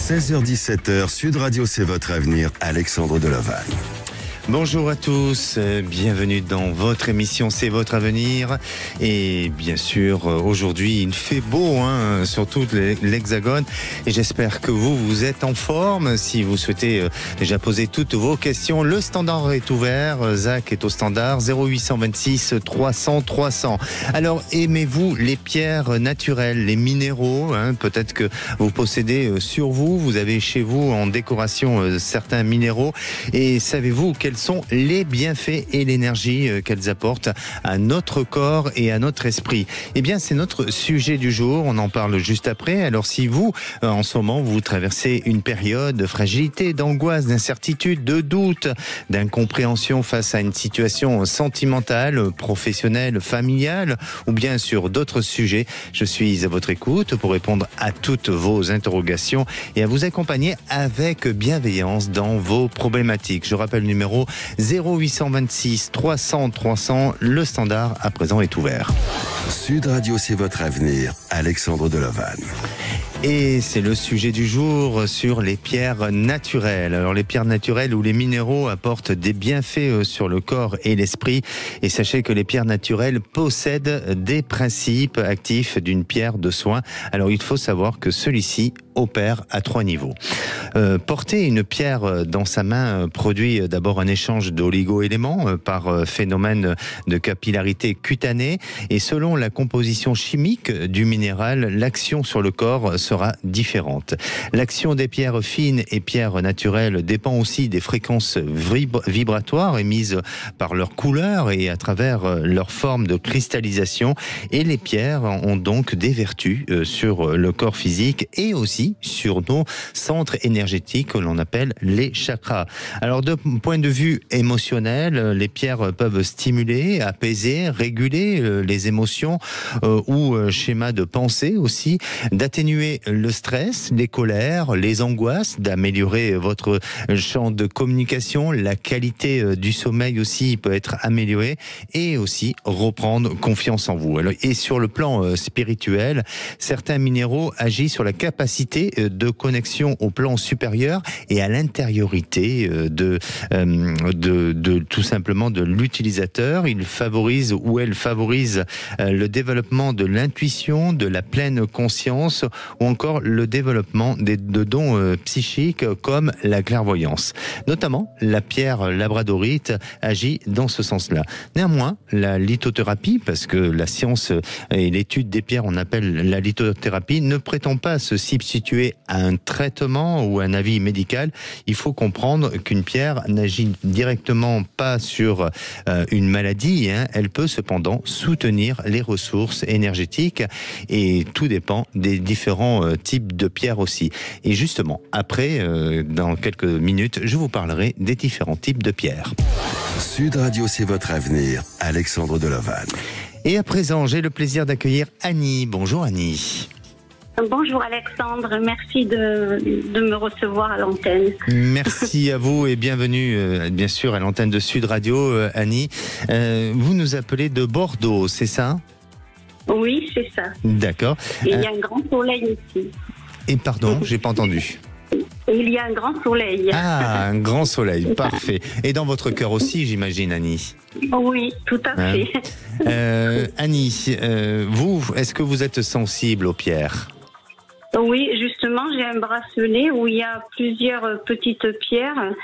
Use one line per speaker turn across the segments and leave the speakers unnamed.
16h-17h, Sud Radio, c'est votre avenir. Alexandre Deloval.
Bonjour à tous, bienvenue dans votre émission C'est votre avenir. Et bien sûr, aujourd'hui, il fait beau sur tout l'Hexagone. Et j'espère que vous êtes en forme. Si vous souhaitez déjà poser toutes vos questions, le standard est ouvert. Zach est au standard 0826 300 300. Alors, aimez-vous les pierres naturelles, les minéraux peut-être que vous possédez sur vous. Vous avez chez vous en décoration certains minéraux. Et savez-vous quels sont les bienfaits et l'énergie qu'elles apportent à notre corps et à notre esprit? Eh bien, c'est notre sujet du jour. On en parle juste après. Alors, si vous, en ce moment, vous traversez une période de fragilité, d'angoisse, d'incertitude, de doute, d'incompréhension face à une situation sentimentale, professionnelle, familiale, ou bien sur d'autres sujets, je suis à votre écoute pour répondre à toutes vos interrogations et à vous accompagner avec bienveillance dans vos problématiques. Je rappelle le numéro 0826 300 300, le standard à présent est ouvert.
Sud Radio, c'est votre avenir. Alexandre Deloval.
Et c'est le sujet du jour sur les pierres naturelles. Alors les pierres naturelles ou les minéraux apportent des bienfaits sur le corps et l'esprit. Et sachez que les pierres naturelles possèdent des principes actifs d'une pierre de soin. Alors il faut savoir que celui-ci opère à 3 niveaux. Porter une pierre dans sa main produit d'abord un échange d'oligo-éléments par phénomène de capillarité cutanée. Et selon la composition chimique du minéral, l'action sur le corps sera différente. L'action des pierres fines et pierres naturelles dépend aussi des fréquences vibratoires émises par leur couleur et à travers leur forme de cristallisation. Et les pierres ont donc des vertus sur le corps physique et aussi sur nos centres énergétiques que l'on appelle les chakras. Alors, de point de vue émotionnel, les pierres peuvent stimuler, apaiser, réguler les émotions ou schémas de pensée aussi, d'atténuer le stress, les colères, les angoisses, d'améliorer votre champ de communication, la qualité du sommeil aussi peut être améliorée et aussi reprendre confiance en vous. Alors, et sur le plan spirituel, certains minéraux agissent sur la capacité de connexion au plan supérieur et à l'intériorité de tout simplement de l'utilisateur. Il favorise ou elle favorise le développement de l'intuition, de la pleine conscience ou encore le développement de dons psychiques comme la clairvoyance. Notamment, la pierre labradorite agit dans ce sens-là. Néanmoins, la lithothérapie, parce que la science et l'étude des pierres, on appelle la lithothérapie, ne prétend pas se substituer à un traitement ou un avis médical. Il faut comprendre qu'une pierre n'agit directement pas sur une maladie. Elle peut cependant soutenir les ressources énergétiques et tout dépend des différents types de pierres aussi. Et justement, après, dans quelques minutes, je vous parlerai des différents types de pierres.
Sud Radio, c'est votre avenir. Alexandre Deloval.
Et à présent, j'ai le plaisir d'accueillir Annie. Bonjour Annie.
Bonjour Alexandre, merci de me recevoir à l'antenne.
Merci à vous et bienvenue bien sûr à l'antenne de Sud Radio, Annie. Vous nous appelez de Bordeaux, c'est ça ?
Oui, c'est ça.
D'accord.
Il y a un grand soleil ici.
Et pardon, j'ai pas entendu.
Il y a un grand soleil.
Ah, un grand soleil, parfait. Et dans votre cœur aussi, j'imagine, Annie.
Oui, tout à fait.
Annie, vous, est-ce que vous êtes sensible aux pierres ?
Oui, justement, j'ai un bracelet où il y a plusieurs petites pierres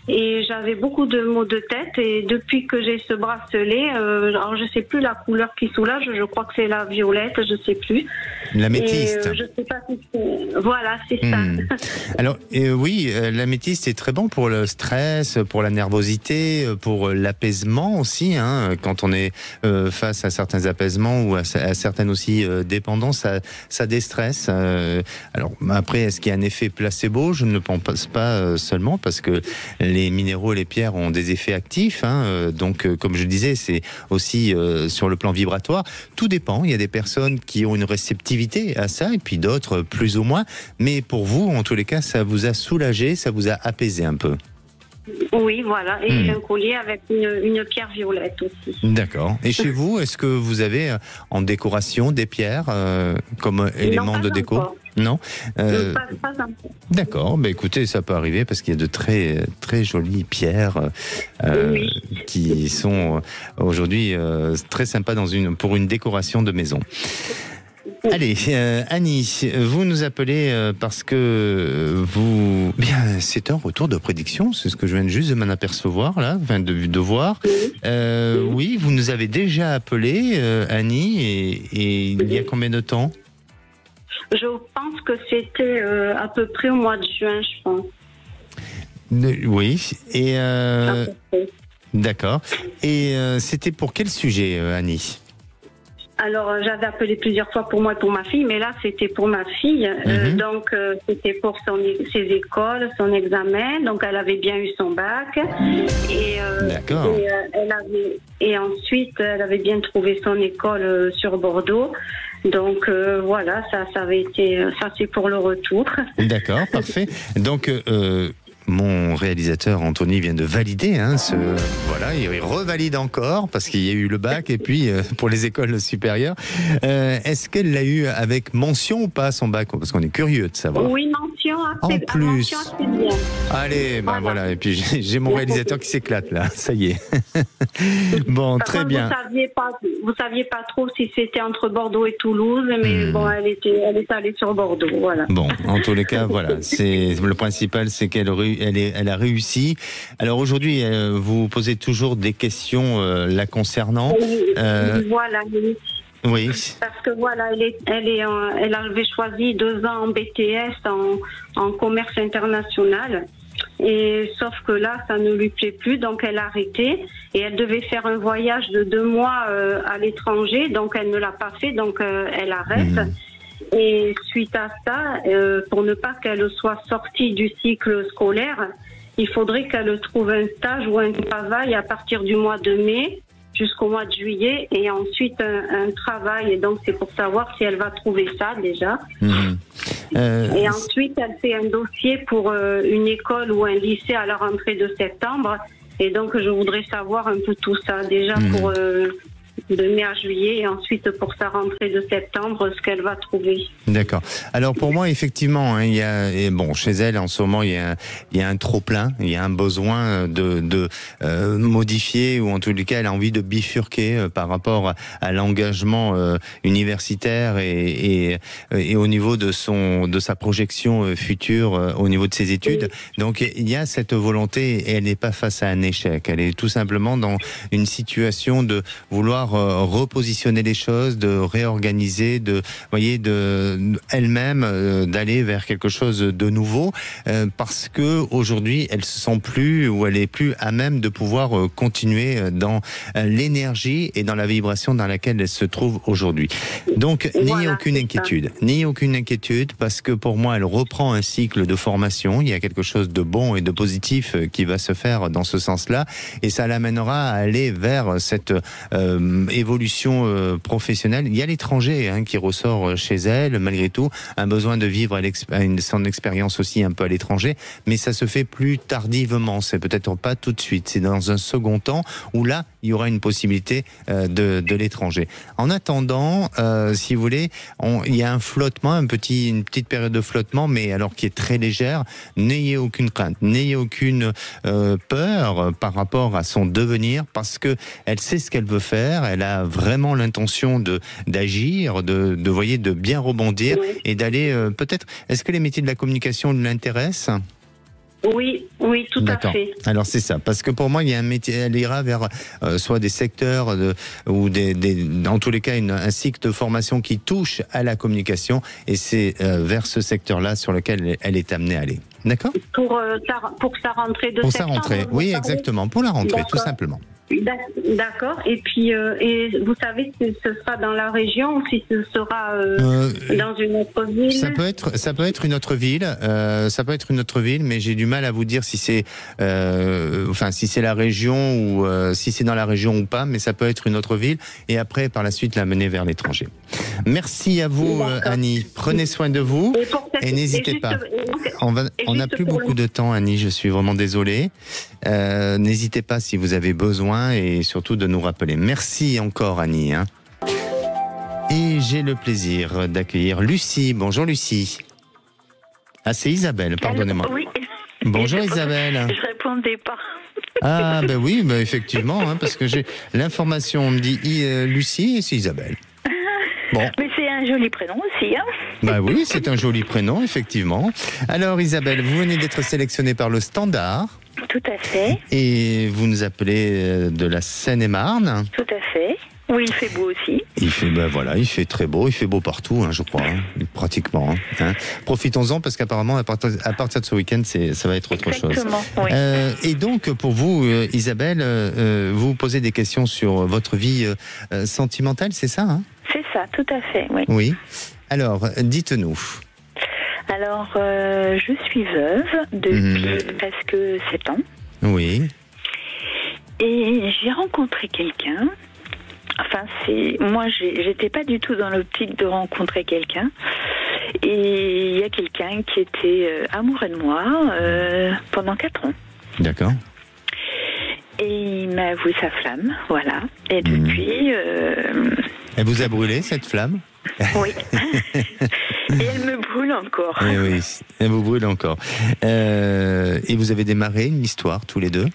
et j'avais beaucoup de maux de tête et depuis que j'ai ce bracelet, alors je sais plus la couleur qui soulage, je crois que c'est la violette, je sais plus.
L'améthyste.
Je sais pas si c'est... Voilà, c'est ça.
Alors oui, l'améthyste est très bon pour le stress, pour la nervosité, pour l'apaisement aussi. Quand on est face à certains apaisements ou à certaines aussi dépendances, ça déstresse. Alors après, est-ce qu'il y a un effet placebo ? Je ne pense pas seulement parce que les minéraux et les pierres ont des effets actifs. Donc, comme je disais, c'est aussi sur le plan vibratoire. Tout dépend. Il y a des personnes qui ont une réceptivité à ça et puis d'autres plus ou moins. Mais pour vous, en tous les cas, ça vous a soulagé, ça vous a apaisé un peu.
Oui, voilà. Et un collier avec une pierre violette aussi.
D'accord. Et chez vous, est-ce que vous avez en décoration des pierres comme élément de déco ? Non.
Pas encore.
D'accord, bah écoutez, ça peut arriver parce qu'il y a de très très jolies pierres
Oui.
qui sont aujourd'hui très sympas pour une décoration de maison. Allez, Annie, vous nous appelez parce que bien, c'est un retour de prédiction, c'est ce que je viens juste de m'en apercevoir là, enfin de voir. Oui, vous nous avez déjà appelé, Annie, et il y a combien de temps?
Je pense que c'était à peu près au mois de juin, je pense.
Oui, et
À peu près.
d'accord. Et c'était pour quel sujet, Annie?
Alors, j'avais appelé plusieurs fois pour moi et pour ma fille, mais là, c'était pour ma fille. Donc, c'était pour ses écoles, son examen. Donc, elle avait bien eu son bac.
D'accord.
Et ensuite, elle avait bien trouvé son école sur Bordeaux. Donc, voilà, ça avait été... Ça, c'est pour le retour.
D'accord, parfait. Donc, mon réalisateur Anthony vient de valider voilà, il revalide encore parce qu'il y a eu le bac et puis pour les écoles supérieures. Est-ce qu'elle l'a eu avec mention ou pas son bac? Parce qu'on est curieux de savoir.
Oui, mention
En
assez,
plus.
mention assez bien.
Allez, ben voilà. Et puis j'ai mon réalisateur qui s'éclate là, ça y est. Bon,
Par
très
contre,
bien.
Vous saviez pas trop si c'était entre Bordeaux et Toulouse, mais bon, elle est allée sur Bordeaux, voilà.
Bon, en tous les cas, voilà. C'est le principal, c'est qu'elle a réussi. Alors aujourd'hui, vous posez toujours des questions la concernant.
Voilà.
Oui.
Parce que voilà, elle avait choisi 2 ans en BTS en commerce international. Et sauf que là, ça ne lui plaît plus, donc elle a arrêté. Et elle devait faire un voyage de 2 mois à l'étranger, donc elle ne l'a pas fait, donc elle arrête. Et suite à ça, pour ne pas qu'elle soit sortie du cycle scolaire, il faudrait qu'elle trouve un stage ou un travail à partir du mois de mai jusqu'au mois de juillet et ensuite un travail. Et donc, c'est pour savoir si elle va trouver ça déjà. Et ensuite, elle fait un dossier pour une école ou un lycée à la rentrée de septembre. Et donc, je voudrais savoir un peu tout ça déjà pour de mai à juillet et ensuite pour sa rentrée de septembre, ce qu'elle va trouver.
D'accord. Alors pour moi, effectivement, il y a, et bon, chez elle en ce moment, il y a un trop plein, il y a un besoin de modifier ou en tous les cas, elle a envie de bifurquer par rapport à l'engagement universitaire et au niveau de sa projection future au niveau de ses études. Donc il y a cette volonté et elle n'est pas face à un échec. Elle est tout simplement dans une situation de vouloir repositionner les choses, de réorganiser, elle-même d'aller vers quelque chose de nouveau, parce que aujourd'hui elle se sent plus ou elle est plus à même de pouvoir continuer dans l'énergie et dans la vibration dans laquelle elle se trouve aujourd'hui. Donc n'ayez aucune inquiétude, parce que pour moi elle reprend un cycle de formation. Il y a quelque chose de bon et de positif qui va se faire dans ce sens-là, et ça l'amènera à aller vers cette évolution professionnelle. Il y a l'étranger qui ressort chez elle, malgré tout, un besoin de vivre son expérience aussi un peu à l'étranger, mais ça se fait plus tardivement, c'est peut-être pas tout de suite, c'est dans un second temps où là, il y aura une possibilité de l'étranger. En attendant, si vous voulez, il y a un flottement, une petite période de flottement, mais alors qui est très légère. N'ayez aucune crainte, n'ayez aucune peur par rapport à son devenir, parce que elle sait ce qu'elle veut faire, elle a vraiment l'intention d'agir, de bien rebondir et d'aller peut-être. Est-ce que les métiers de la communication l'intéressent ?
Oui, tout à fait.
Alors c'est ça, parce que pour moi il y a un métier, elle ira vers soit des secteurs ou dans tous les cas un cycle de formation qui touche à la communication, et c'est vers ce secteur-là sur lequel elle est amenée à aller. D'accord ?
Pour sa rentrée de septembre.
Pour sa rentrée, oui, exactement, pour la rentrée, tout simplement.
D'accord. Et puis, et vous savez si ce sera dans la région ou si ce sera dans une autre ville?
Ça peut être une autre ville. Ça peut être une autre ville, mais j'ai du mal à vous dire si c'est, si c'est la région ou si c'est dans la région ou pas. Mais ça peut être une autre ville. Et après, par la suite, la mener vers l'étranger. Merci à vous, Annie. Prenez soin de vous et n'hésitez pas. On n'a plus beaucoup de temps, Annie. Je suis vraiment désolé. N'hésitez pas si vous avez besoin, et surtout de nous rappeler. Merci encore, Annie. Et j'ai le plaisir d'accueillir Lucie. Bonjour Lucie. Ah, c'est Isabelle, pardonnez-moi.
Oui.
Bonjour Isabelle.
Je répondais pas.
Ah, ben oui, ben effectivement, hein, parce que j'ai l'information, on me dit Lucie et c'est Isabelle. Bon.
Mais c'est un joli prénom aussi, hein.
Bah oui, c'est un joli prénom, effectivement. Alors Isabelle, vous venez d'être sélectionnée par le Standard.
Tout à fait.
Et vous nous appelez de la Seine-et-Marne.
Tout à fait. Oui, il fait beau aussi.
Il fait, ben voilà, il fait très beau, il fait beau partout, hein, je crois, hein, pratiquement. Hein. Profitons-en parce qu'apparemment, à partir de ce week-end, ça va être autre chose.
Exactement, oui.
Et donc, pour vous, Isabelle, vous vous posez des questions sur votre vie sentimentale, c'est ça, hein?
C'est ça, tout à fait, oui.
Oui. Alors, dites-nous.
Alors, je suis veuve depuis presque 7 ans.
Oui.
Et j'ai rencontré quelqu'un. Enfin, moi, j'étais pas du tout dans l'optique de rencontrer quelqu'un. Et il y a quelqu'un qui était amoureux de moi pendant 4 ans.
D'accord.
Et il m'a avoué sa flamme, voilà. Et depuis...
Elle vous a brûlé, cette flamme?
Oui. Et elle me brûle encore.
Eh oui, elle vous brûle encore. Et vous avez démarré une histoire, tous les deux?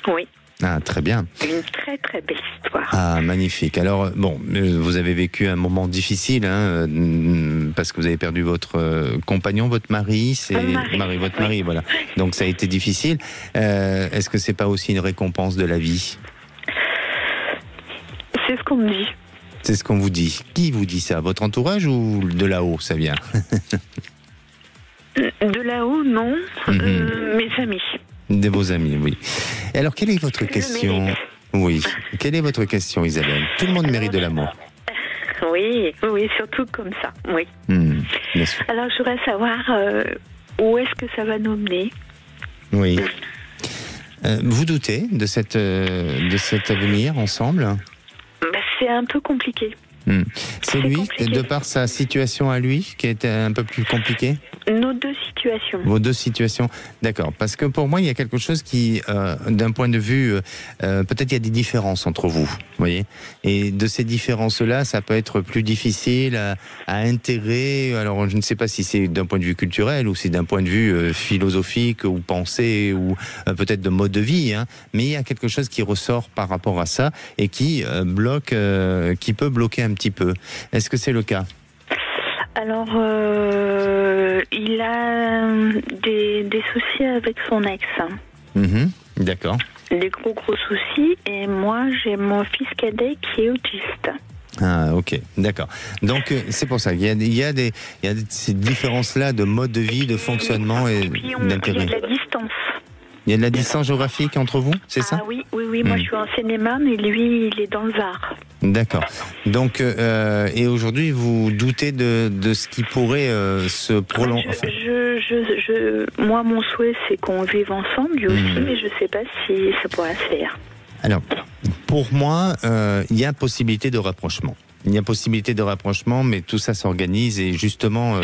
Oui.
Ah, très bien.
Une très très belle histoire.
Ah, magnifique. Alors, bon, vous avez vécu un moment difficile, hein, parce que vous avez perdu votre compagnon, votre mari, votre mari, voilà. Donc ça a été difficile. Est-ce que c'est pas aussi une récompense de la vie?
C'est ce qu'on me dit.
C'est ce qu'on vous dit. Qui vous dit ça? Votre entourage ou de là-haut, ça vient?
De là-haut, non. Mes amis.
De vos amis, oui. Et alors, quelle est votre question? Oui. Quelle est votre question, Isabelle? Tout le monde mérite de l'amour.
Oui, surtout comme ça, oui.
Bien sûr.
Alors, je voudrais savoir où est-ce que ça va nous mener.
Oui. Vous doutez de cet avenir ensemble?
C'est un peu compliqué.
C'est lui, compliqué. De par sa situation à lui, qui est un peu plus compliquée?
Nos deux situations.
Vos deux situations, d'accord. Parce que pour moi, il y a quelque chose qui, d'un point de vue, peut-être il y a des différences entre vous, voyez. Et de ces différences-là, ça peut être plus difficile à intégrer. Alors, je ne sais pas si c'est d'un point de vue culturel ou si d'un point de vue philosophique ou pensée ou peut-être de mode de vie, hein. Mais il y a quelque chose qui ressort par rapport à ça et qui bloque, qui peut bloquer un petit peu. Est-ce que c'est le cas?
Alors, il a des soucis avec son ex.
D'accord.
Des gros soucis. Et moi, j'ai mon fils cadet qui est autiste.
Ah, ok, d'accord. Donc, c'est pour ça. Il y a ces différences-là de mode de vie, de fonctionnement et d'intérêt.
Il y a de la distance.
Il y a de la distance géographique entre vous, c'est ça?
Oui. Moi, je suis en Seine-et-Marne et lui, il est dans le Var. D'accord.
Donc, et aujourd'hui, vous doutez de ce qui pourrait se prolonger?
Moi, mon souhait, c'est qu'on vive ensemble, lui aussi, mais je ne sais pas si ça pourra se faire. Alors,
pour moi, il y a possibilité de rapprochement. Il y a possibilité de rapprochement, mais tout ça s'organise et justement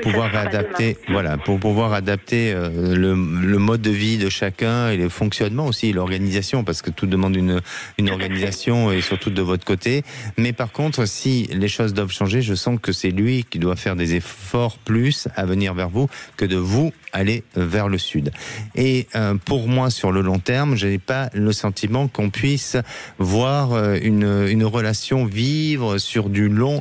pouvoir adapter, voilà, pour pouvoir adapter le mode de vie de chacun et le fonctionnement aussi, l'organisation, parce que tout demande une organisation et surtout de votre côté. Mais par contre, si les choses doivent changer, je sens que c'est lui qui doit faire des efforts plus à venir vers vous que de vous aller vers le sud. Et pour moi, sur le long terme, je n'ai pas le sentiment qu'on puisse voir une relation vivre sur du long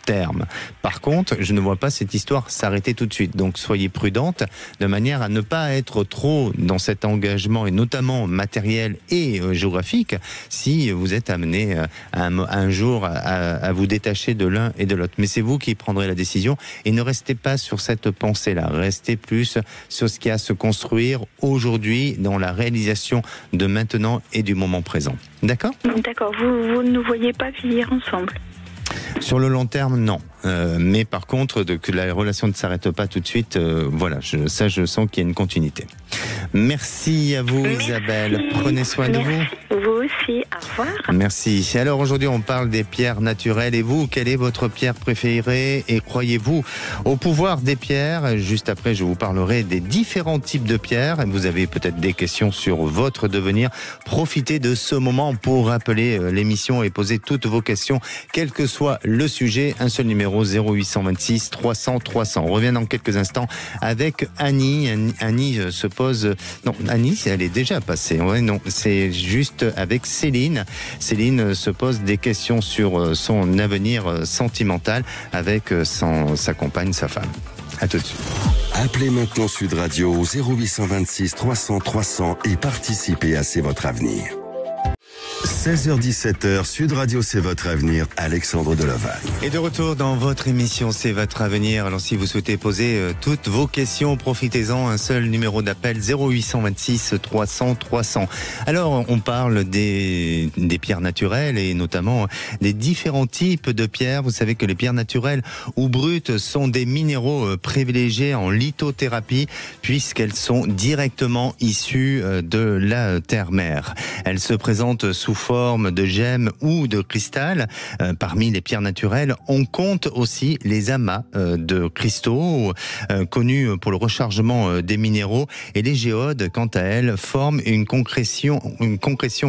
terme. Par contre, je ne vois pas cette histoire s'arrêter tout de suite. Donc, soyez prudente de manière à ne pas être trop dans cet engagement, et notamment matériel et géographique, si vous êtes amené un jour à vous détacher de l'un et de l'autre. Mais c'est vous qui prendrez la décision et ne restez pas sur cette pensée-là. Restez plus sur ce qui a à se construire aujourd'hui dans la réalisation de maintenant et du moment présent. D'accord ?
D'accord. Vous ne nous voyez pas vieillir ensemble ?
Sur le long terme, non. Mais par contre, que la relation ne s'arrête pas tout de suite, voilà, je sens qu'il y a une continuité. Merci à vous, Isabelle. Prenez soin de vous.
Vous aussi. Au revoir.
Merci. Alors aujourd'hui, on parle des pierres naturelles. Et vous, quelle est votre pierre préférée? Et croyez-vous au pouvoir des pierres? Juste après, je vous parlerai des différents types de pierres. Vous avez peut-être des questions sur votre devenir. Profitez de ce moment pour appeler l'émission et poser toutes vos questions, quel que soit le sujet. Un seul numéro, 0826 300 300. On revient dans quelques instants avec Annie. Annie se pose... Non, Annie, elle est déjà passée. Ouais, non, c'est juste avec Céline. Céline se pose des questions sur son avenir sentimental avec sa compagne, sa femme. À tout de suite.
Appelez maintenant Sud Radio au 0826 300 300 et participez à C'est votre avenir. 16h-17h, Sud Radio, c'est votre avenir, Alexandre Delovagne.
Et de retour dans votre émission, c'est votre avenir. Alors si vous souhaitez poser toutes vos questions, profitez-en, un seul numéro d'appel, 0826 300 300. Alors on parle des pierres naturelles et notamment des différents types de pierres. Vous savez que les pierres naturelles ou brutes sont des minéraux privilégiés en lithothérapie puisqu'elles sont directement issues de la terre-mère. Elles se présentent sous forme de gemmes ou de cristal. Parmi les pierres naturelles, on compte aussi les amas de cristaux connus pour le rechargement des minéraux, et les géodes, quant à elles, forment une concrétion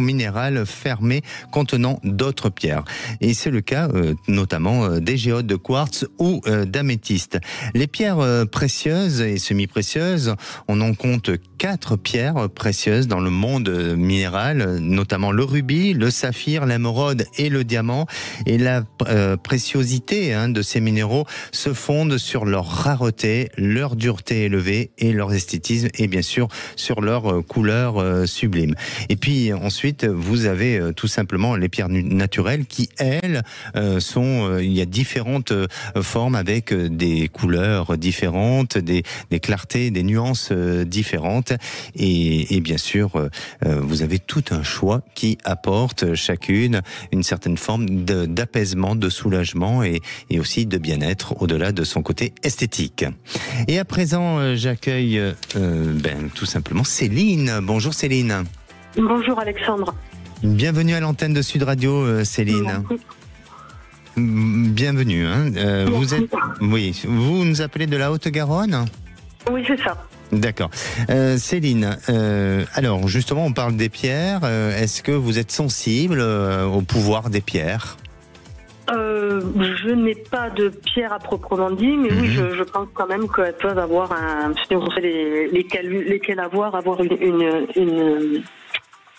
minérale fermée contenant d'autres pierres. Et c'est le cas notamment des géodes de quartz ou d'améthyste. Les pierres précieuses et semi-précieuses, on en compte 4 pierres précieuses dans le monde minéral, notamment le rubis, le saphir, l'émeraude et le diamant. Et la préciosité de ces minéraux se fonde sur leur rareté, leur dureté élevée et leur esthétisme, et bien sûr sur leur couleur sublime. Et puis ensuite, vous avez tout simplement les pierres naturelles qui, elles, il y a différentes formes avec des couleurs différentes, des clartés, des nuances différentes. Et bien sûr, vous avez tout un choix qui apporte chacune une certaine forme d'apaisement, de soulagement et aussi de bien-être au-delà de son côté esthétique. Et à présent, j'accueille tout simplement Céline. Bonjour Céline.
Bonjour Alexandre.
Bienvenue à l'antenne de Sud Radio, Céline. Bienvenue. Vous nous appelez de la Haute-Garonne ?
Oui, c'est ça.
D'accord. Céline, alors justement on parle des pierres. Est-ce que vous êtes sensible au pouvoir des pierres ?
Je n'ai pas de pierre à proprement dit, mais oui, je pense quand même qu'elles peuvent avoir lesquelles avoir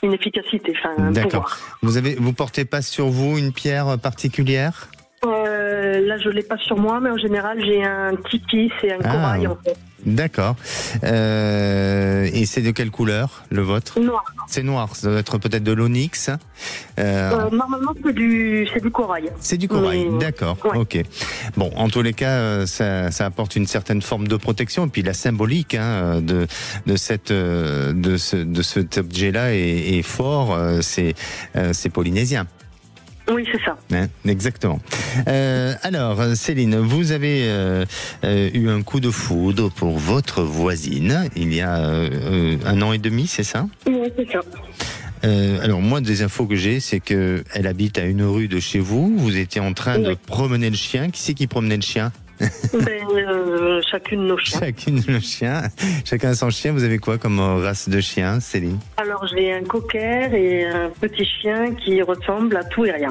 une efficacité, un
D'accord.
pouvoir.
Vous portez pas sur vous une pierre particulière ?
Là, je l'ai pas sur moi, mais en général, j'ai un tiki, c'est un corail en fait.
D'accord. Et c'est de quelle couleur, le vôtre ?
Noir.
C'est noir, ça doit être peut-être de l'onyx.
Normalement, c'est du corail.
C'est du corail, d'accord,
ouais.
Ok. Bon, en tous les cas, ça apporte une certaine forme de protection, et puis la symbolique de cet objet-là est fort, c'est polynésien.
Oui, c'est ça.
Exactement. Alors, Céline, vous avez eu un coup de foudre pour votre voisine il y a 1 an et demi, c'est ça ?
Oui, c'est ça.
Alors moi, des infos que j'ai, c'est que elle habite à 1 rue de chez vous. Vous étiez en train de promener le chien. Qui c'est qui promenait le chien ?
Chacune nos chiens.
Chacune nos chiens. Chacun son chien. Vous avez quoi comme race de chien, Céline ?
Alors j'ai un cocker et un petit chien qui ressemble à tout et rien.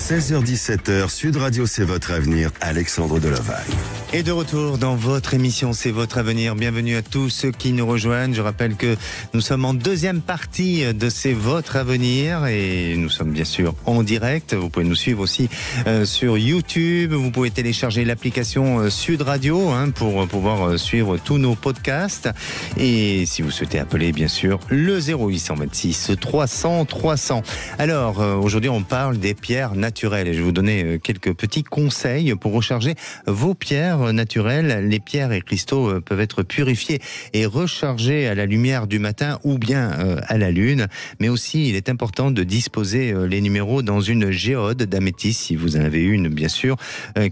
16h-17h, Sud Radio, c'est votre avenir. Alexandre Delovagne.
Et de retour dans votre émission, c'est votre avenir. Bienvenue à tous ceux qui nous rejoignent. Je rappelle que nous sommes en deuxième partie de C'est votre avenir et nous sommes bien sûr en direct. Vous pouvez nous suivre aussi sur YouTube. Vous pouvez télécharger l'application Sud Radio pour pouvoir suivre tous nos podcasts. Et si vous souhaitez appeler, bien sûr, le 0826 300 300. Alors, aujourd'hui, on parle des pierres naturelles et je vais vous donner quelques petits conseils pour recharger vos pierres naturelles. Les pierres et cristaux peuvent être purifiés et rechargés à la lumière du matin ou bien à la lune. Mais aussi, il est important de disposer les numéros dans une géode d'améthyste, si vous en avez une, bien sûr,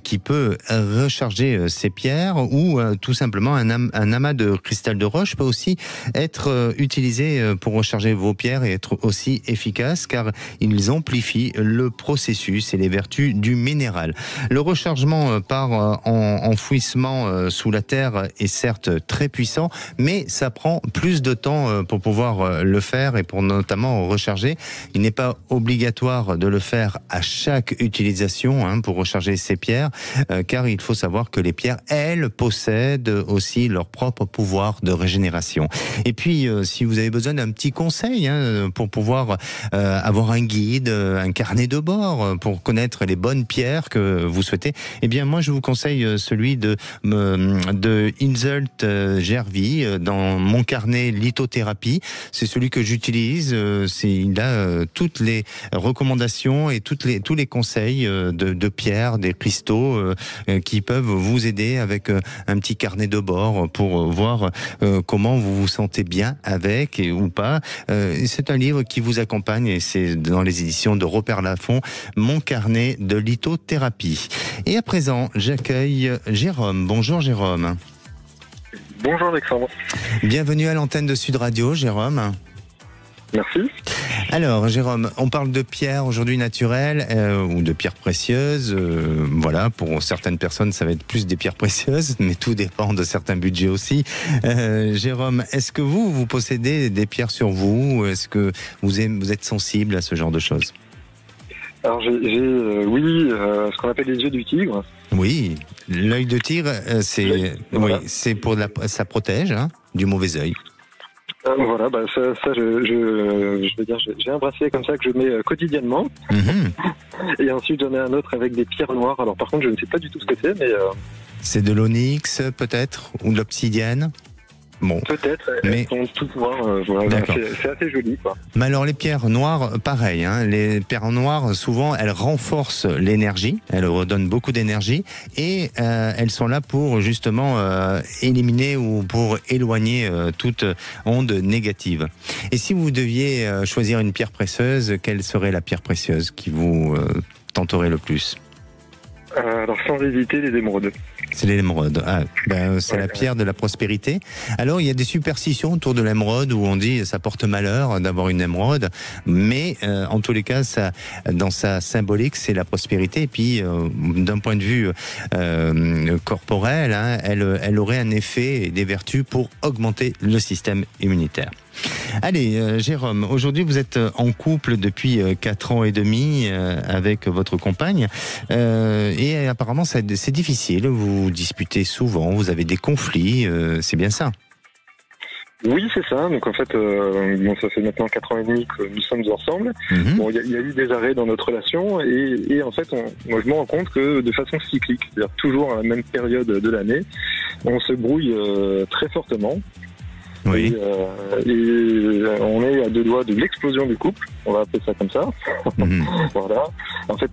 qui peut recharger ces pierres ou tout simplement un amas de cristal de roche peut aussi être utilisé pour recharger vos pierres et être aussi efficace car ils amplifient le processus et les vertus du minéral. Le rechargement par enfouissement sous la terre est certes très puissant, mais ça prend plus de temps pour pouvoir le faire et pour notamment recharger. Il n'est pas obligatoire de le faire à chaque utilisation pour recharger ces pierres, car il faut savoir que les pierres, elles, possèdent aussi leur propre pouvoir de régénération. Et puis, si vous avez besoin d'un petit conseil pour pouvoir avoir un guide, un carnet de bord pour connaître les bonnes pierres que vous souhaitez, eh bien moi je vous conseille celui de Inzult Gervy dans mon carnet lithothérapie. C'est celui que j'utilise. Il a toutes les recommandations et tous les conseils de pierres, des cristaux qui peuvent vous aider avec un petit carnet de bord pour voir comment vous vous sentez bien avec ou pas. C'est un livre qui vous accompagne et c'est dans les éditions de Robert Laffont, mon carnet de lithothérapie. Et à présent, j'accueille Jérôme. Bonjour Jérôme.
Bonjour Alexandre.
Bienvenue à l'antenne de Sud Radio, Jérôme.
Merci.
Alors Jérôme, on parle de pierres aujourd'hui naturelles ou de pierres précieuses. Voilà, pour certaines personnes ça va être plus des pierres précieuses, mais tout dépend de certains budgets aussi. Jérôme, est-ce que vous possédez des pierres sur vous? Est-ce que vous êtes sensible à ce genre de choses?
Alors j'ai ce qu'on appelle les yeux du tigre.
Oui, l'œil de tigre,
voilà.
C'est pour ça protège du mauvais œil.
Voilà, je veux dire, j'ai un bracelet comme ça que je mets quotidiennement. Et ensuite j'en ai un autre avec des pierres noires. Alors par contre, je ne sais pas du tout ce que c'est, mais
c'est de l'onyx peut-être ou de l'obsidienne. Bon,
peut-être, elles sont toutes noires, voilà, c'est assez joli, quoi.
Mais alors les pierres noires, pareil, les pierres noires, souvent, elles renforcent l'énergie, elles redonnent beaucoup d'énergie et elles sont là pour justement éliminer ou pour éloigner toute onde négative. Et si vous deviez choisir une pierre précieuse, quelle serait la pierre précieuse qui vous tenterait le plus?
Alors sans hésiter, les émeraudes.
C'est l'émeraude. C'est la pierre de la prospérité. Alors, il y a des superstitions autour de l'émeraude où on dit ça porte malheur d'avoir une émeraude, mais en tous les cas, ça, dans sa symbolique, c'est la prospérité. Et puis, d'un point de vue corporel, elle aurait un effet et des vertus pour augmenter le système immunitaire. Allez, Jérôme, aujourd'hui vous êtes en couple depuis 4 ans et demi avec votre compagne et apparemment c'est difficile, vous vous disputez souvent, vous avez des conflits, c'est bien ça?
Oui, c'est ça. Donc en fait, ça fait maintenant 4 ans et demi que nous sommes ensemble. Bon, il y a eu des arrêts dans notre relation et en fait, moi je me rends compte que de façon cyclique, c'est-à-dire toujours à la même période de l'année, on se brouille très fortement.
Oui.
Et on est à 2 doigts de l'explosion du couple, on va appeler ça comme ça. Voilà. En fait,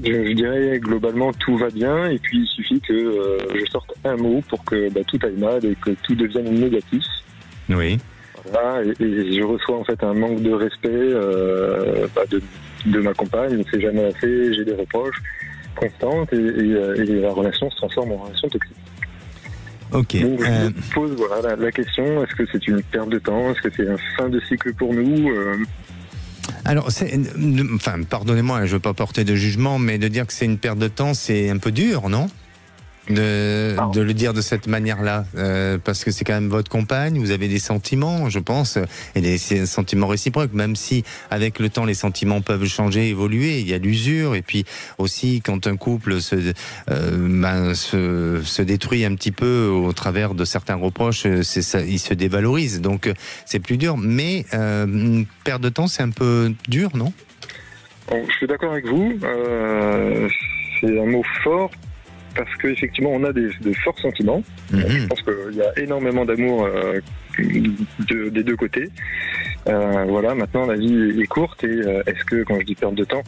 je dirais globalement tout va bien et puis il suffit que je sorte un mot pour que tout aille mal et que tout devienne négatif.
Oui.
Voilà. Et je reçois en fait un manque de respect de ma compagne, c'est jamais assez, j'ai des reproches constantes et la relation se transforme en relation toxique.
Ok.
Donc, je me pose la question, est-ce que c'est une perte de temps? Est-ce que c'est un fin de cycle pour nous?
Alors, pardonnez-moi, je ne veux pas porter de jugement, mais de dire que c'est une perte de temps, c'est un peu dur, non? de le dire de cette manière-là, parce que c'est quand même votre compagne, vous avez des sentiments, je pense, et des sentiments réciproques, même si avec le temps les sentiments peuvent changer, évoluer, il y a l'usure, et puis aussi quand un couple se détruit un petit peu au travers de certains reproches, c'est ça, il se dévalorise, donc c'est plus dur, mais une perte de temps c'est un peu dur, non ?
Bon, je suis d'accord avec vous, c'est un mot fort, parce qu'effectivement, on a des forts sentiments. Je pense qu'il y a énormément d'amour des deux côtés. Voilà, maintenant, la vie est courte et est-ce que, quand je dis perte de temps,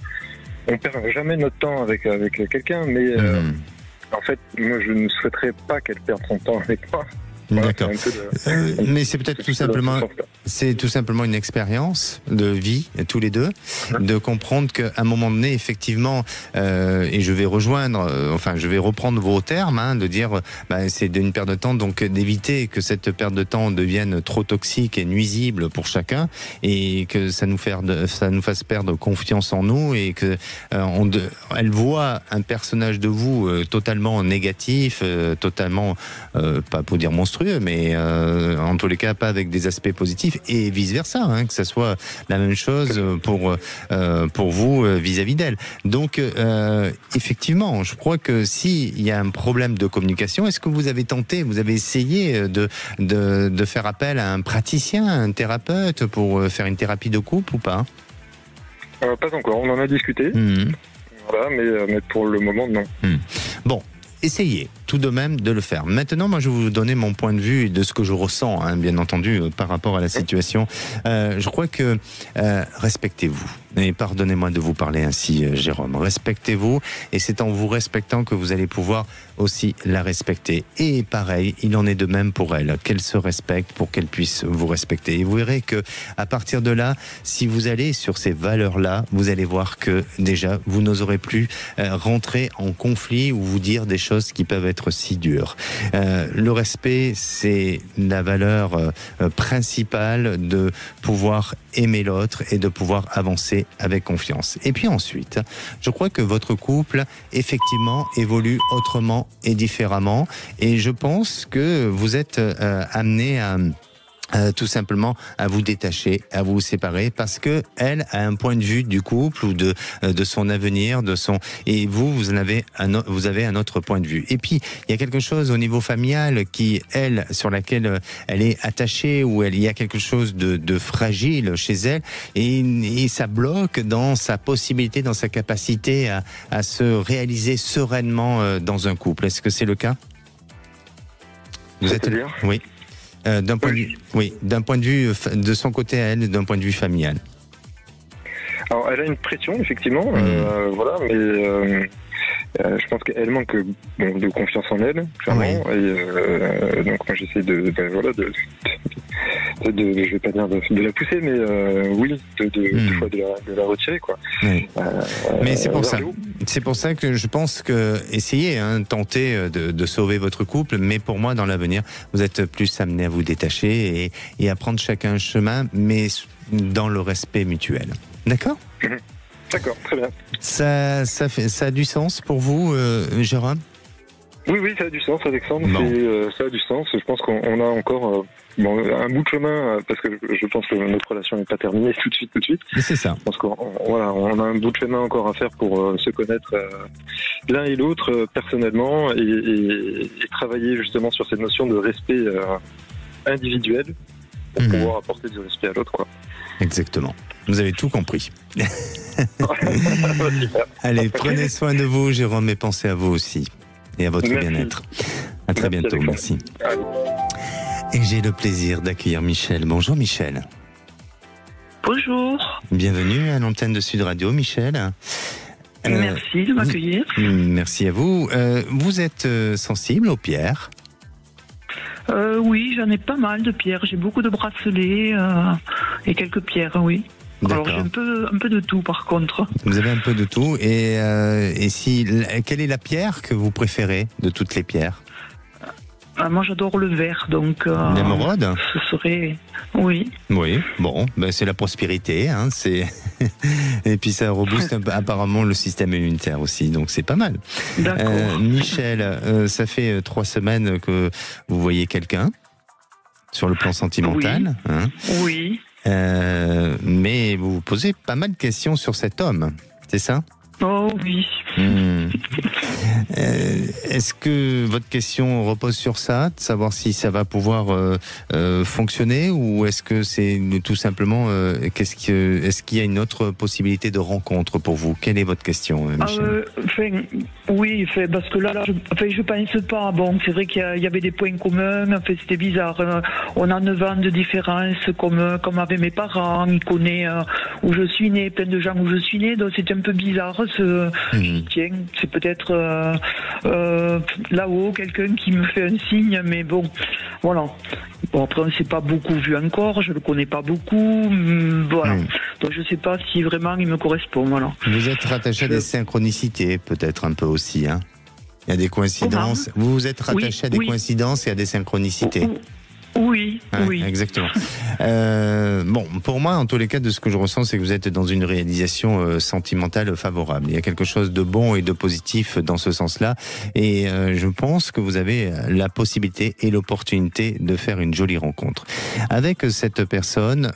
on perd jamais notre temps avec quelqu'un, mais en fait, moi, je ne souhaiterais pas qu'elle perde son temps avec moi. Voilà,
d'accord. Mais c'est peut-être tout simplement une expérience de vie, tous les deux, de comprendre qu'à un moment donné, effectivement, et je vais reprendre vos termes, de dire, c'est une perte de temps, donc d'éviter que cette perte de temps devienne trop toxique et nuisible pour chacun, et que ça nous fasse perdre confiance en nous, et que elle voit un personnage de vous totalement négatif, totalement, pas pour dire monstrueux, mais en tous les cas pas avec des aspects positifs, et vice versa, que ça soit la même chose pour vous vis-à-vis d'elle. Donc effectivement, je crois que s'il y a un problème de communication, est-ce que vous avez essayé de faire appel à un praticien, à un thérapeute pour faire une thérapie de couple ou pas ?
Pas encore, on en a discuté. Voilà, mais pour le moment non.
Bon, essayez tout de même de le faire. Maintenant, moi, je vais vous donner mon point de vue de ce que je ressens, bien entendu, par rapport à la situation. Je crois que respectez-vous. Et pardonnez-moi de vous parler ainsi, Jérôme. Respectez-vous, et c'est en vous respectant que vous allez pouvoir aussi la respecter. Et pareil, il en est de même pour elle. Qu'elle se respecte pour qu'elle puisse vous respecter. Et vous verrez que à partir de là, si vous allez sur ces valeurs-là, vous allez voir que déjà, vous n'oserez plus rentrer en conflit ou vous dire des choses qui peuvent être si dures. Le respect, c'est la valeur principale de pouvoir aimer l'autre et de pouvoir avancer avec confiance. Et puis ensuite, je crois que votre couple, effectivement, évolue autrement et différemment. Et je pense que vous êtes amené à tout simplement à vous détacher, à vous séparer, parce que elle a un point de vue du couple ou de son avenir, et vous avez un autre point de vue. Et puis il y a quelque chose au niveau familial sur laquelle elle est attachée, ou il y a quelque chose de fragile chez elle, et ça bloque dans sa possibilité, dans sa capacité à se réaliser sereinement dans un couple. Est-ce que c'est le cas ? Oui. D'un point de vue de son côté à elle, d'un point de vue familial.
Alors, elle a une pression, effectivement, voilà, mais je pense qu'elle manque de confiance en elle, clairement, et donc moi j'essaie je vais pas dire de la pousser, mais des fois de la retirer, quoi.
Oui. Mais c'est pour ça que je pense que essayez, tentez de sauver votre couple, mais pour moi, dans l'avenir, vous êtes plus amenés à vous détacher et à prendre chacun un chemin, mais dans le respect mutuel. D'accord ?
D'accord, très bien.
Ça a du sens pour vous, Jérôme ?
Oui, ça a du sens, Alexandre. Bon. Ça a du sens. Je pense qu'on a encore un bout de chemin, parce que je pense que notre relation n'est pas terminée tout de suite.
Et c'est ça.
Je pense qu'on a un bout de chemin encore à faire pour se connaître l'un et l'autre personnellement, et travailler justement sur cette notion de respect individuel pour pouvoir apporter du respect à l'autre, quoi.
Exactement. Vous avez tout compris. Allez, prenez soin de vous, Jérôme, et pensez à vous aussi. Et à votre bien-être. À très bientôt, merci. Et j'ai le plaisir d'accueillir Michel. Bonjour Michel.
Bonjour.
Bienvenue à l'antenne de Sud Radio, Michel.
Merci de m'accueillir.
Merci à vous. Vous êtes sensible aux pierres ?
Oui, j'en ai pas mal de pierres. J'ai beaucoup de bracelets et quelques pierres, oui.
D'accord.
Alors j'ai un peu de tout, par contre.
Vous avez un peu de tout. Et quelle est la pierre que vous préférez de toutes les pierres ?
Moi, j'adore le vert, donc...
L'émeraude ?
Ce serait... Oui.
Oui, bon, ben c'est la prospérité, hein, et puis ça rebooste apparemment le système immunitaire aussi, donc c'est pas mal.
D'accord.
Michel, ça fait 3 semaines que vous voyez quelqu'un sur le plan sentimental.
Oui.
Hein,
oui.
Mais vous vous posez pas mal de questions sur cet homme, c'est ça ?
Oh oui.
Est-ce que votre question repose sur ça, de savoir si ça va pouvoir fonctionner, ou est-ce que c'est tout simplement est-ce qu'il y a une autre possibilité de rencontre pour vous ? Quelle est votre question, Michel ?
Oui, parce que là je pense pas. Bon, c'est vrai qu'il y avait des points communs. C'était bizarre. On a 9 ans de différence, comme avec mes parents. Il connaît où je suis né, plein de gens où je suis né. Donc c'est un peu bizarre. Tiens, c'est peut-être là-haut quelqu'un qui me fait un signe, mais bon, voilà. Bon, après, on ne s'est pas beaucoup vu encore, je le connais pas beaucoup, voilà. Donc je sais pas si vraiment il me correspond, voilà.
Vous êtes rattaché à des synchronicités, peut-être un peu aussi, hein ? Il y a des coïncidences. Vous vous êtes rattaché à des coïncidences et à des synchronicités.
Oui, oui.
Exactement. Bon, pour moi, en tous les cas, de ce que je ressens, c'est que vous êtes dans une réalisation sentimentale favorable. Il y a quelque chose de bon et de positif dans ce sens-là. Et je pense que vous avez la possibilité et l'opportunité de faire une jolie rencontre. Avec cette personne,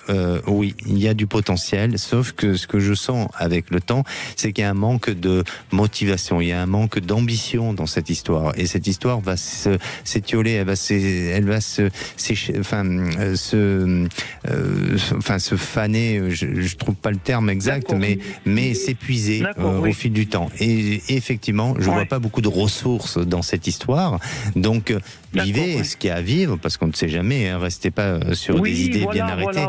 oui, il y a du potentiel, sauf que ce que je sens avec le temps, c'est qu'il y a un manque de motivation, il y a un manque d'ambition dans cette histoire. Et cette histoire va s'étioler, elle va se faner, je trouve pas le terme exact, mais s'épuiser au fil du temps. Et effectivement, je vois pas beaucoup de ressources dans cette histoire. Donc, vivez ce qu'il y a à vivre, parce qu'on ne sait jamais, hein, restez pas sur des idées bien arrêtées.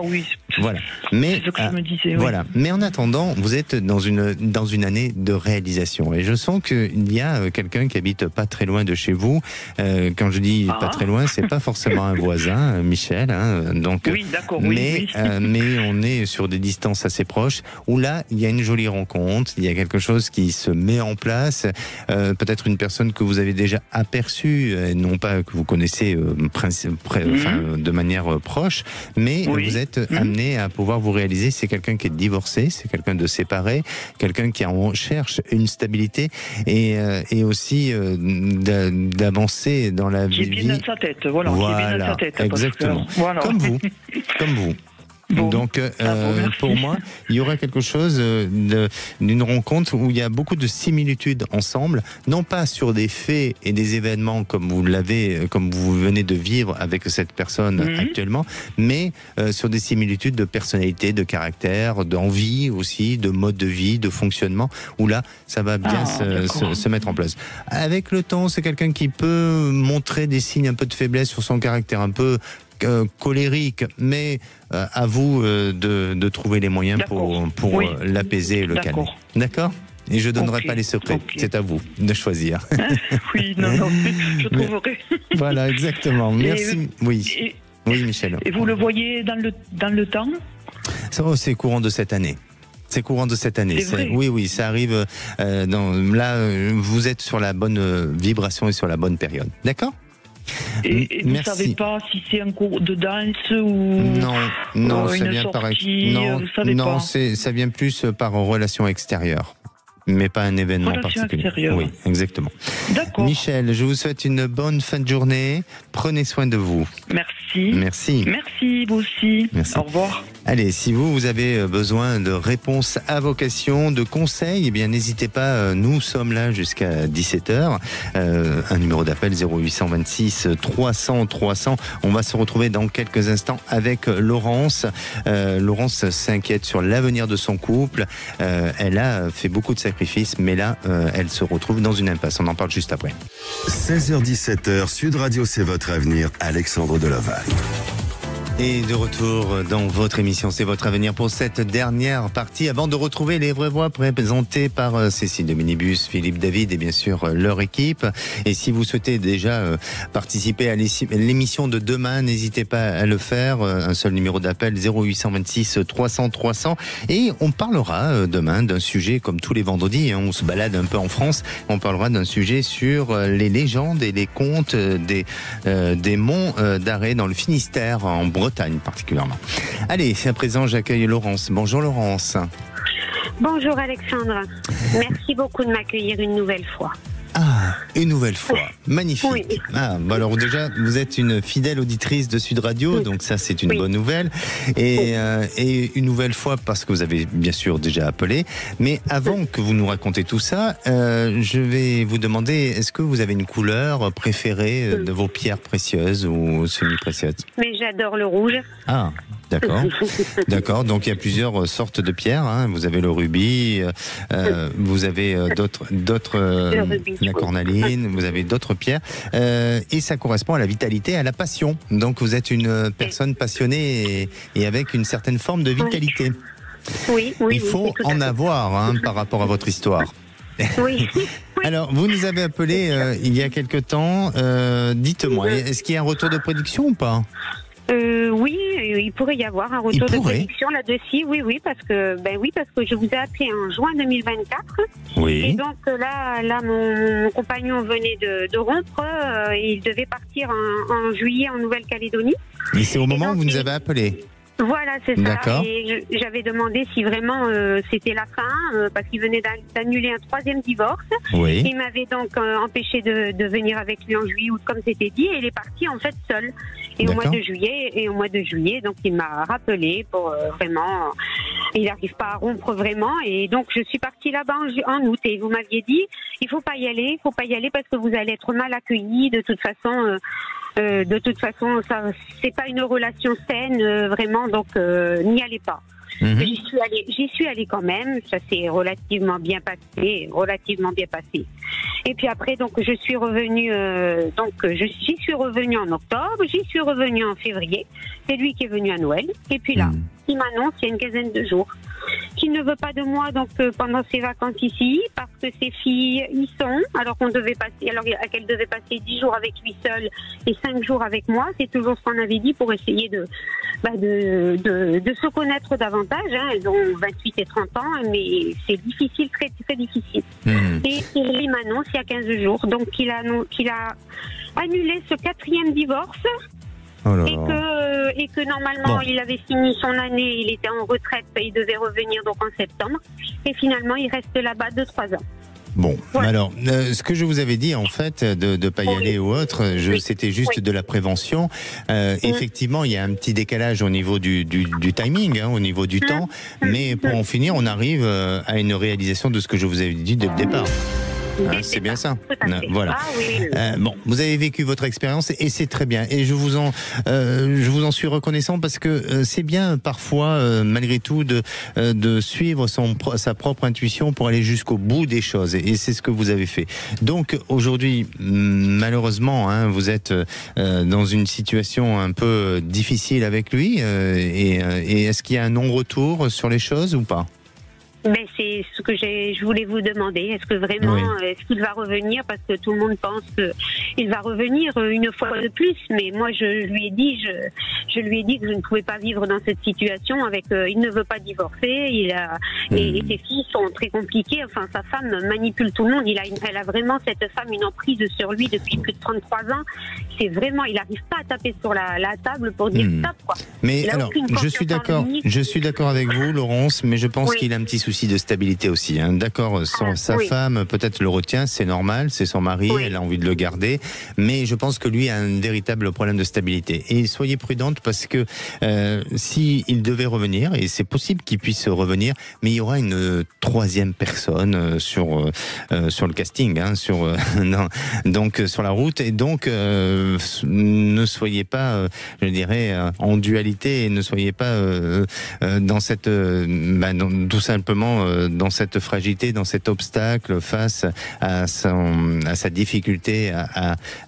Voilà. Mais,
c'est ce que je me disais,
voilà. Mais en attendant, vous êtes dans une année de réalisation. Et je sens qu'il y a quelqu'un qui habite pas très loin de chez vous. Quand je dis pas très loin, c'est pas forcément un voisin, Michel. Hein, donc, mais on est sur des distances assez proches, où là, il y a une jolie rencontre, il y a quelque chose qui se met en place. Peut-être une personne que vous avez déjà aperçue, non pas que vous connaissez de manière proche, mais vous êtes amené à pouvoir vous réaliser. C'est quelqu'un qui est divorcé, c'est quelqu'un de séparé, quelqu'un qui en cherche une stabilité et aussi d'avancer dans la vie.
Qui est bien dans sa tête, voilà. Qui est bien dans sa tête,
exactement. Voilà. Comme vous. Bon. Donc, pour moi, il y aura quelque chose d'une rencontre où il y a beaucoup de similitudes ensemble, non pas sur des faits et des événements comme vous venez de vivre avec cette personne actuellement, mais sur des similitudes de personnalité, de caractère, d'envie aussi, de mode de vie, de fonctionnement, où là, ça va bien se mettre en place. Avec le temps, c'est quelqu'un qui peut montrer des signes un peu de faiblesse sur son caractère, un peu colérique, mais à vous de trouver les moyens pour l'apaiser et le calmer. D'accord ? Et je ne donnerai pas les secrets. C'est à vous de choisir.
Oui, non, je trouverai.
Voilà, exactement. Merci. Oui, Michel.
Et vous le voyez dans le temps ?
Ça, c'est courant de cette année. C'est courant de cette année. Oui, ça arrive. Là, vous êtes sur la bonne vibration et sur la bonne période. D'accord ?
Et vous ne savez pas si c'est un cours de danse ou
non, ça
une
vient
sortie,
vous savez pas. Ça vient plus par relation extérieure, mais pas un événement particulier. Oui, exactement.
D'accord.
Michel, je vous souhaite une bonne fin de journée. Prenez soin de vous.
Merci.
Merci,
vous aussi.
Merci.
Au revoir.
Allez, si vous avez besoin de réponses à vos questions, de conseils, eh bien n'hésitez pas, nous sommes là jusqu'à 17h. Un numéro d'appel 0826 300 300. On va se retrouver dans quelques instants avec Laurence. Laurence s'inquiète sur l'avenir de son couple. Elle a fait beaucoup de sacrifices, mais là, elle se retrouve dans une impasse. On en parle juste après.
16h-17h, Sud Radio, c'est votre avenir. Alexandre Deloval.
Et de retour dans votre émission, c'est votre avenir pour cette dernière partie, avant de retrouver les vraies voix présentées par Cécile de Minibus, Philippe David et bien sûr leur équipe. Et si vous souhaitez déjà participer à l'émission de demain, n'hésitez pas à le faire. Un seul numéro d'appel, 0826 300 300. Et on parlera demain d'un sujet comme tous les vendredis, on se balade un peu en France, on parlera d'un sujet sur les légendes et les contes des monts d'Arrée dans le Finistère, en Bretagne particulièrement. Allez, à présent j'accueille Laurence. Bonjour Laurence.
Bonjour Alexandre. Merci beaucoup de m'accueillir une nouvelle fois.
Ah, une nouvelle fois. Magnifique.
Oui.
Ah, bah alors déjà, vous êtes une fidèle auditrice de Sud Radio, donc ça c'est une bonne nouvelle. Et une nouvelle fois parce que vous avez bien sûr déjà appelé. Mais avant que vous nous racontiez tout ça, je vais vous demander, est-ce que vous avez une couleur préférée de vos pierres précieuses ou semi-précieuses?
Mais j'adore le rouge.
Ah, d'accord. D'accord, donc il y a plusieurs sortes de pierres. Hein. Vous avez le rubis, vous avez la cornaline, vous avez d'autres pierres. Et ça correspond à la vitalité, à la passion. Donc vous êtes une personne passionnée et avec une certaine forme de vitalité.
Oui,
il faut en avoir par rapport à votre histoire.
Oui.
Alors, vous nous avez appelé il y a quelque temps. Dites-moi, est-ce qu'il y a un retour de prédiction ou pas ?
Oui, il pourrait y avoir un retour de prédiction là-dessus. Oui, parce que je vous ai appelé en juin 2024.
Oui.
Et donc là, mon compagnon venait de rompre. Il devait partir en juillet en Nouvelle-Calédonie.
Et c'est au moment où vous nous avez appelé.
Voilà, c'est ça.
D'accord.
Et j'avais demandé si vraiment c'était la fin, parce qu'il venait d'annuler un 3e divorce.
Oui.
Il m'avait donc empêché de venir avec lui en juillet, comme c'était dit, et il est parti en fait seul. Et au mois de juillet, donc il m'a rappelé pour vraiment, il n'arrive pas à rompre vraiment, et donc je suis partie là-bas en août. Et vous m'aviez dit, il faut pas y aller parce que vous allez être mal accueillis. De toute façon, ça, c'est pas une relation saine, vraiment, donc n'y allez pas. J'y suis allée quand même, ça s'est relativement bien passé. Et puis après, donc j'y suis revenue en octobre, j'y suis revenue en février. C'est lui qui est venu à Noël. Et puis là, il m'annonce il y a une quinzaine de jours qu'il ne veut pas de moi donc pendant ses vacances ici, parce que ses filles y sont, qu'elle devait passer 10 jours avec lui seul et 5 jours avec moi. C'est toujours ce qu'on avait dit pour essayer de se connaître davantage. Hein. Elles ont 28 et 30 ans, mais c'est difficile, très, très difficile. Et il m'annonce il y a 15 jours donc qu'il a annulé ce 4e divorce.
Oh là
et que normalement il avait fini son année, il était en retraite, il devait revenir donc en septembre, et finalement il reste là-bas 2-3 ans.
Bon, alors, ce que je vous avais dit, en fait, de ne pas y aller ou autre, c'était juste de la prévention. Effectivement, il y a un petit décalage au niveau du timing, au niveau du temps, mais pour en finir, on arrive à une réalisation de ce que je vous avais dit dès le départ. C'est bien ça. Voilà.
Ah, oui.
Bon, vous avez vécu votre expérience et c'est très bien. Et je vous en suis reconnaissant parce que c'est bien parfois, malgré tout, de suivre sa propre intuition pour aller jusqu'au bout des choses. Et c'est ce que vous avez fait. Donc aujourd'hui, malheureusement, vous êtes dans une situation un peu difficile avec lui. Et est-ce qu'il y a un non-retour sur les choses ou pas ?
Mais c'est ce que je voulais vous demander. Est-ce que vraiment, est-ce qu'il va revenir? Parce que tout le monde pense qu'il va revenir une fois de plus. Mais moi, je lui ai dit que je ne pouvais pas vivre dans cette situation. Il ne veut pas divorcer. Et ses filles sont très compliquées. Enfin, sa femme manipule tout le monde. Elle a vraiment, cette femme, une emprise sur lui depuis plus de 33 ans. C'est vraiment, il n'arrive pas à taper sur la table pour dire stop, quoi.
Mais alors, je suis d'accord avec vous, Laurence, mais je pense qu'il a un petit souci de stabilité aussi. D'accord, sa femme peut-être le retient, c'est normal, c'est son mari, elle a envie de le garder, mais je pense que lui a un véritable problème de stabilité. Et soyez prudente parce que s'il devait revenir, et c'est possible qu'il puisse revenir, mais il y aura une 3e personne sur le casting, donc sur la route, et donc ne soyez pas, je dirais, en dualité, et ne soyez pas dans cette, tout simplement justement dans cette fragilité, dans cet obstacle face à sa difficulté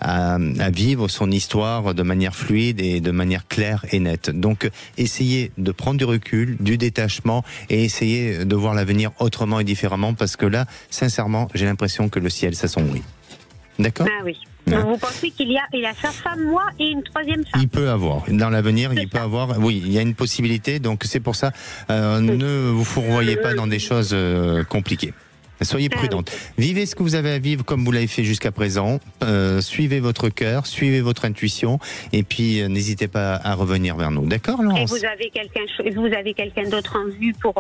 à vivre son histoire de manière fluide et de manière claire et nette. Donc essayez de prendre du recul, du détachement et essayez de voir l'avenir autrement et différemment, parce que là, sincèrement, j'ai l'impression que le ciel s'assombrit. D'accord ?
Ah oui. Donc vous pensez qu'il a sa femme, moi, et une troisième femme?
Il peut avoir. Dans l'avenir, il peut avoir. Oui, il y a une possibilité. Donc c'est pour ça, ne vous fourvoyez pas dans des choses compliquées. Soyez prudente. Vivez ce que vous avez à vivre comme vous l'avez fait jusqu'à présent. Suivez votre cœur, suivez votre intuition, et puis n'hésitez pas à revenir vers nous. D'accord, Laurence ?
Et vous avez quelqu'un d'autre en vue pour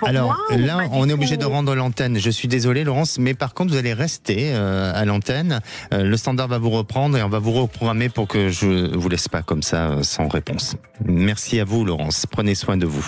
alors
moi,
là, on est obligé de rendre l'antenne. Je suis désolé, Laurence, mais par contre, vous allez rester à l'antenne. Le standard va vous reprendre et on va vous reprogrammer pour que je vous laisse pas comme ça sans réponse. Merci à vous, Laurence. Prenez soin de vous.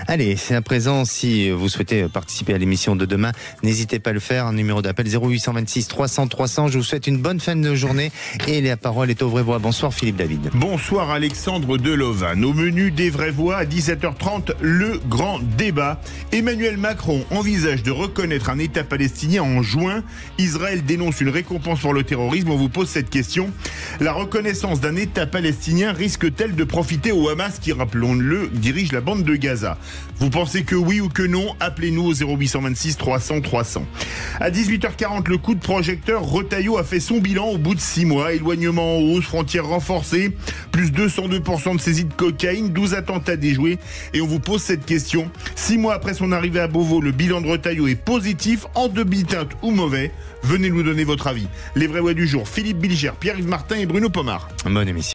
Allez, c'est à présent, si vous souhaitez participer à l'émission de demain, n'hésitez pas à le faire. Un numéro d'appel 0826 300 300. Je vous souhaite une bonne fin de journée et la parole est aux vraies voix. Bonsoir Philippe David.
Bonsoir Alexandre de Lauvanne. Au menu des vraies voix à 17h30, le grand débat. Emmanuel Macron envisage de reconnaître un État palestinien en juin. Israël dénonce une récompense pour le terrorisme. On vous pose cette question. La reconnaissance d'un État palestinien risque-t-elle de profiter au Hamas qui, rappelons-le, dirige la bande de Gaza? Vous pensez que oui ou que non? Appelez-nous au 0826 300 300. À 18h40, le coup de projecteur, Retailleau a fait son bilan au bout de 6 mois. Éloignement en hausse, frontières renforcées, plus 202% de saisie de cocaïne, 12 attentats déjoués. Et on vous pose cette question. 6 mois après son arrivée à Beauvau, le bilan de Retailleau est positif, en demi-teinte ou mauvais? Venez nous donner votre avis. Les vraies voix du jour, Philippe Bilger, Pierre-Yves Martin et Bruno Pomar.
Bonne émission.